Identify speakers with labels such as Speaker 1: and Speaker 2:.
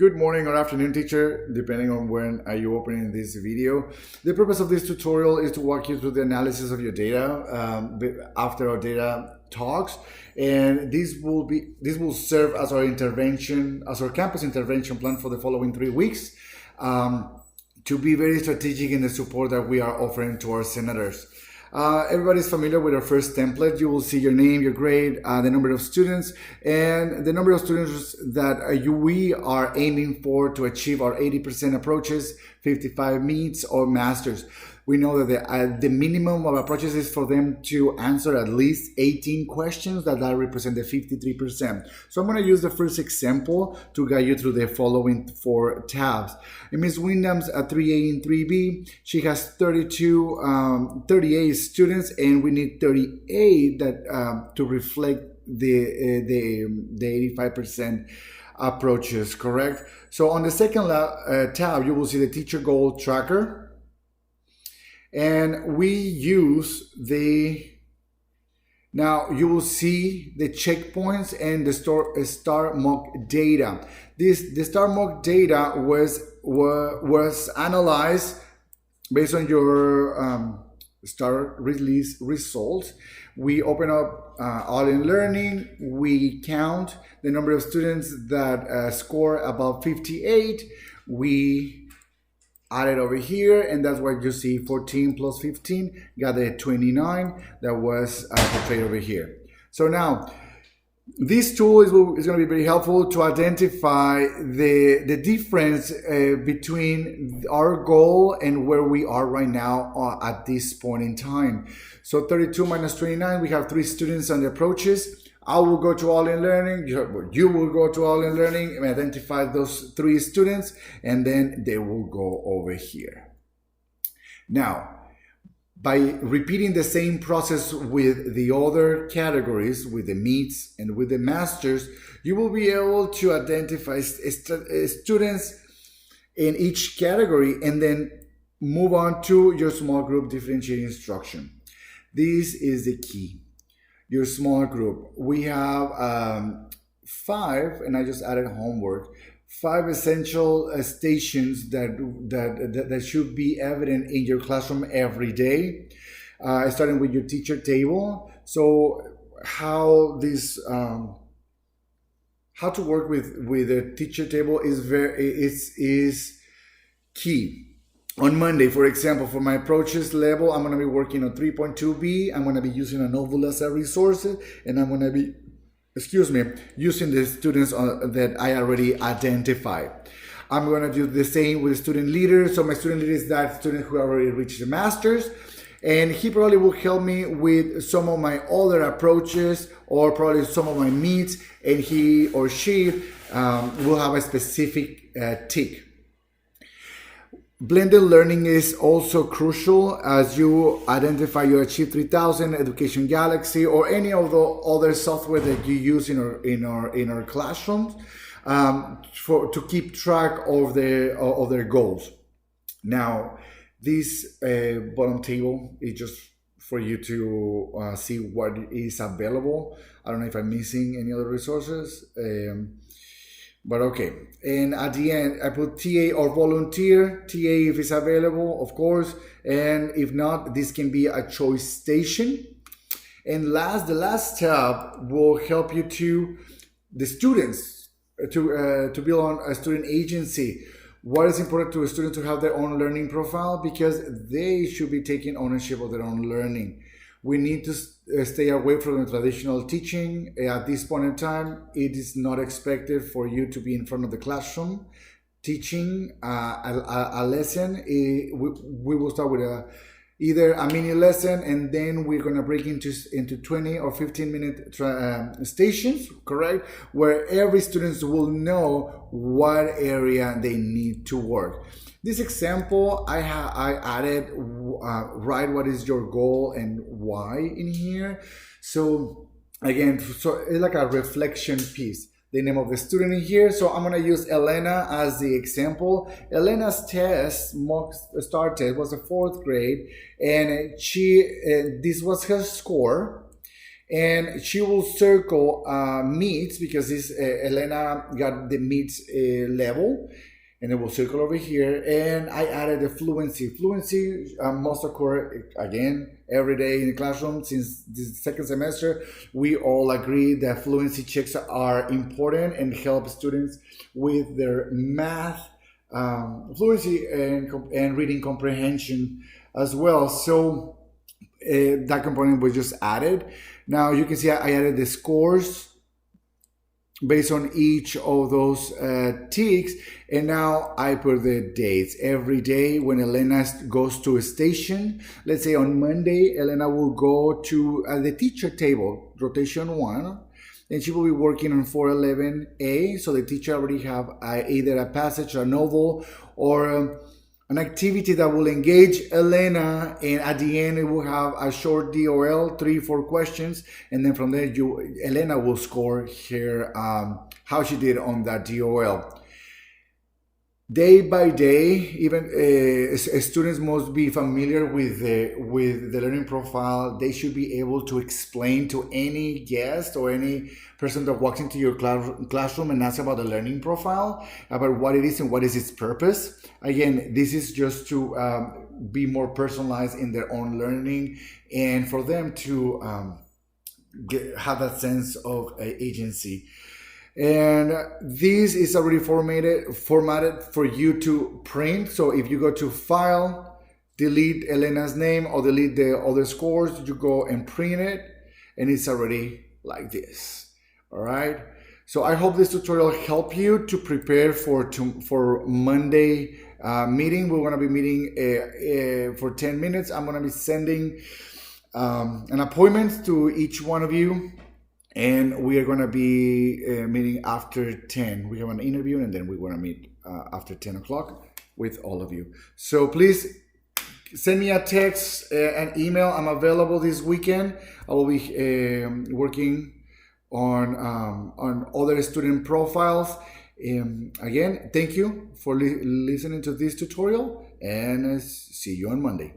Speaker 1: Good morning or afternoon, teacher, depending on when are you opening this video. The purpose of this tutorial is to walk you through the analysis of your data after our data talks, and this will serve as our intervention, as our campus intervention plan for the following 3 weeks, to be very strategic in the support that we are offering to our senators. Everybody's familiar with our first template. You will see your name, your grade, the number of students, and the number of students that we are aiming for to achieve our 80% approaches, 55 meets, or masters. We know that the minimum of approaches is for them to answer at least 18 questions that represent the 53%. So I'm going to use the first example to guide you through the following 4 tabs. Ms. Wyndham's at 3A and 3B. She has 38 students, and we need 38 that to reflect the 85% approaches, correct? So on the second tab, you will see the teacher goal tracker. And we use now you will see the checkpoints and the star mock data. The star mock data was analyzed based on your star release results. We open up All in Learning. We count the number of students that score above 58. We add it over here, and that's what you see. 14 plus 15 got the 29 that was portrayed over here. So now this tool is going to be very helpful to identify the difference between our goal and where we are right now at this point in time. So 32 minus 29, we have 3 students on the approaches. I will go to All in Learning, you will go to All in Learning and identify those 3 students, and then they will go over here. Now, by repeating the same process with the other categories, with the meets and with the masters, you will be able to identify students in each category and then move on to your small group differentiating instruction. This is the key. Your small group. We have 5, and I just added homework, 5 essential stations that should be evident in your classroom every day, starting with your teacher table. So how to work with a teacher table is key. On Monday, for example, for my approaches level, I'm going to be working on 3.2b. I'm going to be using a novel as a resource, and I'm going to be, using the students that I already identified. I'm going to do the same with student leaders. So my student leader is that student who already reached the masters, and he probably will help me with some of my other approaches or probably some of my meets, and he or she will have a specific tick. Blended learning is also crucial as you identify your Achieve 3000, Education Galaxy, or any of the other software that you use in our classrooms to keep track of their goals. Now, this bottom table is just for you to see what is available. I don't know if I'm missing any other resources. But okay, and at the end, I put TA or volunteer, TA if it's available, of course, and if not, this can be a choice station. And the last tab will help you the students to build on a student agency. What is important to a student to have their own learning profile, because they should be taking ownership of their own learning. We need to stay away from the traditional teaching. At this point in time, it is not expected for you to be in front of the classroom teaching a lesson. We will start with either a mini lesson, and then we're going to break into 20 or 15 minute stations, correct? Where every student will know what area they need to work. This example, I added write what is your goal and why in here. So again, so it's like a reflection piece. The name of the student in here. So I'm going to use Elena as the example. Elena's test, mock start test, was a 4th grade, and this was her score. and she will circle meets because this Elena got the meets level, and it will circle over here. And I added the fluency. Fluency must occur again every day in the classroom. Since this second semester, we all agree that fluency checks are important and help students with their math fluency and reading comprehension as well. So that component was just added. Now you can see I added the scores based on each of those ticks, and now I put the dates. Every day when Elena goes to a station, let's say on Monday, Elena will go to the teacher table, rotation 1, and she will be working on 411A. So the teacher already have either a passage, a novel, or an activity that will engage Elena, and at the end it will have a short DOL, 3-4 questions, and then from there Elena will score her how she did on that DOL. Day by day, even students must be familiar with the learning profile. They should be able to explain to any guest or any person that walks into your classroom and asks about the learning profile, about what it is and what is its purpose. Again, this is just to be more personalized in their own learning, and for them to have that sense of agency. And this is already formatted for you to print. So if you go to File, delete Elena's name or delete the other scores, you go and print it, and it's already like this. All right. So I hope this tutorial helped you to prepare for Monday meeting. We're going to be meeting for 10 minutes. I'm going to be sending an appointment to each one of you. And we are going to be meeting after 10. We have an interview, and then we're going to meet after 10 o'clock with all of you. So please send me a text, an email. I'm available this weekend. I will be working on other student profiles. Again, thank you for listening to this tutorial, and see you on Monday.